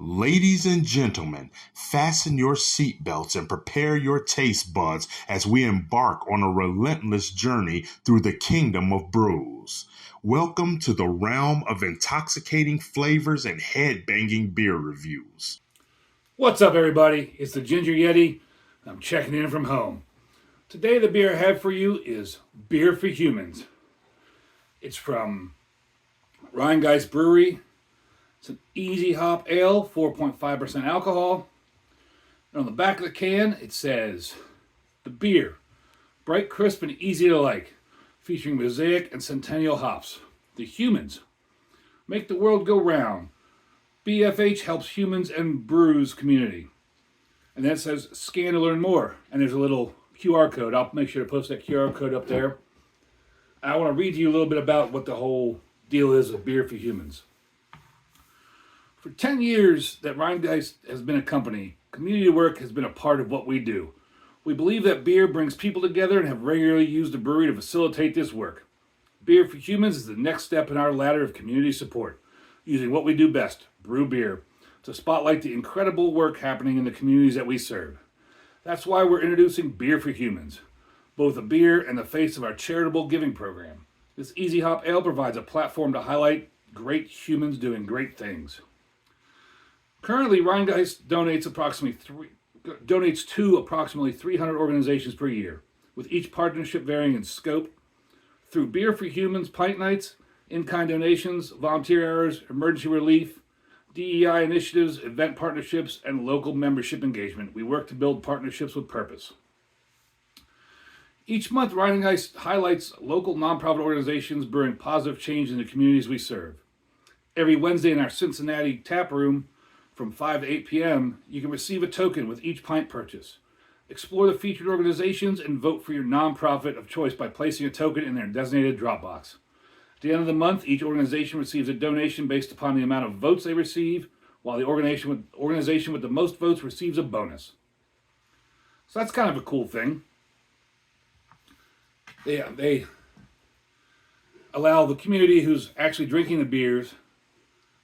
Ladies and gentlemen, fasten your seatbelts and prepare your taste buds as we embark on a relentless journey through the kingdom of brews. Welcome to the realm of intoxicating flavors and head-banging beer reviews. What's up, everybody? It's the Ginger Yeti. I'm checking in from home. Today, the beer I have for you is Beer for Humans. It's from Rheingeist Brewery. It's an easy hop ale, 4.5% alcohol. And on the back of the can, it says, "The beer, bright, crisp, and easy to like, featuring Mosaic and Centennial hops. The humans make the world go round. BFH helps humans and brews community." And then it says, "Scan to learn more." And there's a little QR code. I'll make sure to post that QR code up there. And I want to read to you a little bit about what the whole deal is of Beer for Humans. For 10 years that Rheingeist has been a company, community work has been a part of what we do. We believe that beer brings people together and have regularly used the brewery to facilitate this work. Beer for Humans is the next step in our ladder of community support, using what we do best, brew beer, to spotlight the incredible work happening in the communities that we serve. That's why we're introducing Beer for Humans, both a beer and the face of our charitable giving program. This Easy Hop Ale provides a platform to highlight great humans doing great things. Currently, Rheingeist donates to approximately 300 organizations per year, with each partnership varying in scope. Through Beer for Humans pint nights, in-kind donations, volunteer hours, emergency relief, DEI initiatives, event partnerships, and local membership engagement, we work to build partnerships with purpose. Each month, Rheingeist highlights local nonprofit organizations brewing positive change in the communities we serve. Every Wednesday in our Cincinnati tap room, from 5 to 8 p.m., you can receive a token with each pint purchase. Explore the featured organizations and vote for your nonprofit of choice by placing a token in their designated drop box. At the end of the month, each organization receives a donation based upon the amount of votes they receive, while the organization with the most votes receives a bonus. So that's kind of a cool thing. They allow the community who's actually drinking the beers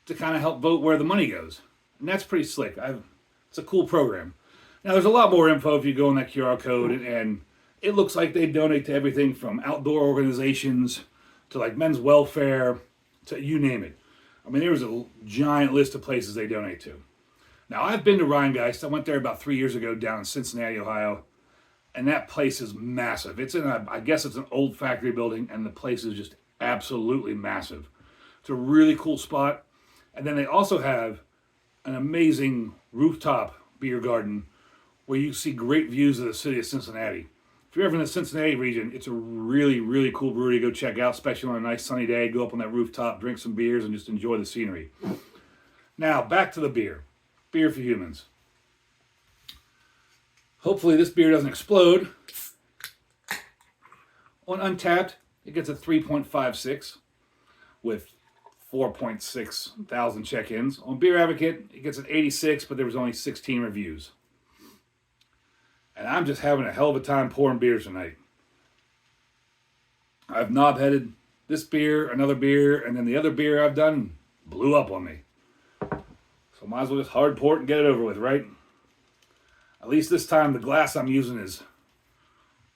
to kind of help vote where the money goes. And that's pretty slick. It's a cool program. Now, there's a lot more info if you go on that QR code, and it looks like they donate to everything from outdoor organizations to like men's welfare to you name it. I mean, there was a giant list of places they donate to. Now, I've been to Rheingeist. I went there about 3 years ago down in Cincinnati, Ohio, and that place is massive. I guess it's an old factory building, and the place is just absolutely massive. It's a really cool spot. And then they also have an amazing rooftop beer garden where you see great views of the city of Cincinnati. If you're ever in the Cincinnati region, it's a really, really cool brewery to go check out, especially on a nice sunny day. Go up on that rooftop, drink some beers, and just enjoy the scenery. Now, back to the beer. Beer for Humans. Hopefully this beer doesn't explode. On Untapped, it gets a 3.56 with 4.6 thousand check-ins. On Beer Advocate, it gets an 86, but there was only 16 reviews. And I'm just having a hell of a time pouring beers tonight. I've knob-headed this beer, another beer, and then the other beer I've done blew up on me. So might as well just hard pour it and get it over with, right? At least this time the glass I'm using is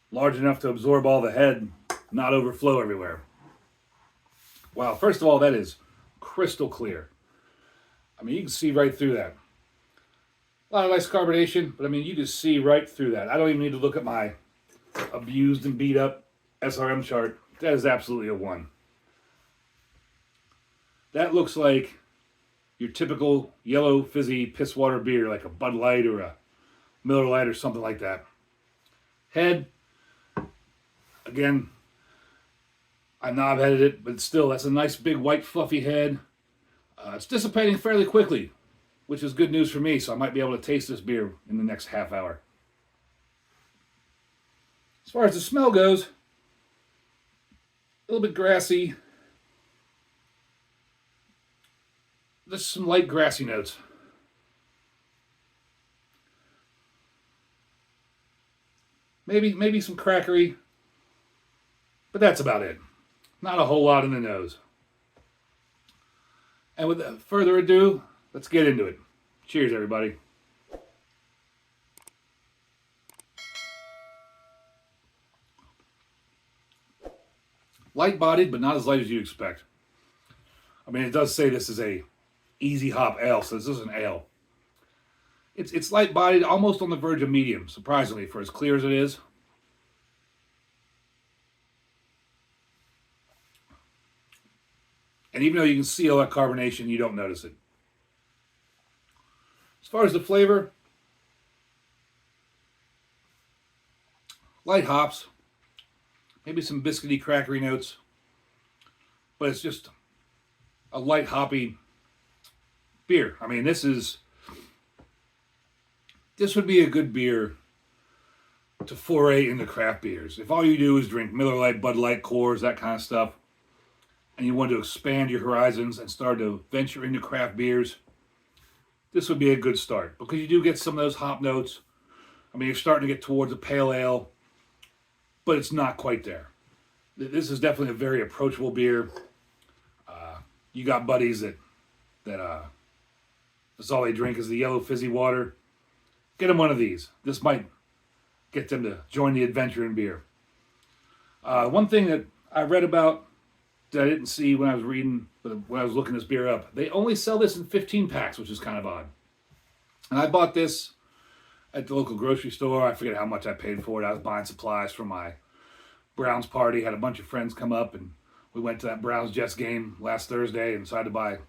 large enough to absorb all the head, not overflow everywhere. Wow, first of all, that is crystal clear. I mean, you can see right through that. A lot of nice carbonation, but I mean, you just see right through that. I don't even need to look at my abused and beat up SRM chart. That is absolutely a 1. That looks like your typical yellow fizzy piss water beer, like a Bud Light or a Miller Lite or something like that. Head, again, I knob-headed it, but still, that's a nice big white fluffy head. It's dissipating fairly quickly, which is good news for me, so I might be able to taste this beer in the next half hour. As far as the smell goes, a little bit grassy. There's some light grassy notes. Maybe some crackery, but that's about it. Not a whole lot in the nose. And with further ado, let's get into it. Cheers, everybody. Light-bodied, but not as light as you'd expect. I mean, it does say this is a easy hop ale, so this is an ale. It's light-bodied, almost on the verge of medium, surprisingly, for as clear as it is. And even though you can see all that carbonation, you don't notice it. As far as the flavor, light hops, maybe some biscuity, crackery notes, but it's just a light hoppy beer. I mean, this would be a good beer to foray into craft beers. If all you do is drink Miller Lite, Bud Light, Coors, that kind of stuff, and you want to expand your horizons and start to venture into craft beers, this would be a good start because you do get some of those hop notes. I mean, you're starting to get towards a pale ale, but it's not quite there. This is definitely a very approachable beer. You got buddies that that's all they drink is the yellow fizzy water. Get them one of these. This might get them to join the adventure in beer. One thing that I read about that I didn't see when I was reading, when I was looking this beer up, they only sell this in 15 packs, which is kind of odd. And I bought this at the local grocery store. I forget how much I paid for it. I was buying supplies for my Browns party. Had a bunch of friends come up, and we went to that Browns-Jets game last Thursday and decided to buy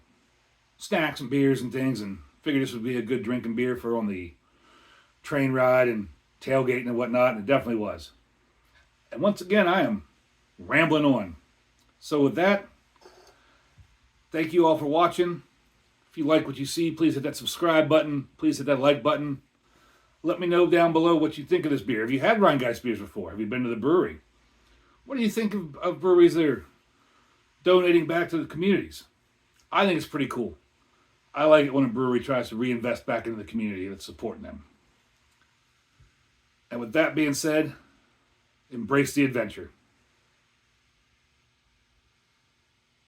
snacks and beers and things, and figured this would be a good drinking beer for on the train ride and tailgating and whatnot, and it definitely was. And once again, I am rambling on. So with that, thank you all for watching. If you like what you see, please hit that subscribe button. Please hit that like button. Let me know down below what you think of this beer. Have you had Rheingeist beers before? Have you been to the brewery? What do you think of breweries that are donating back to the communities? I think it's pretty cool. I like it when a brewery tries to reinvest back into the community that's supporting them. And with that being said, embrace the adventure.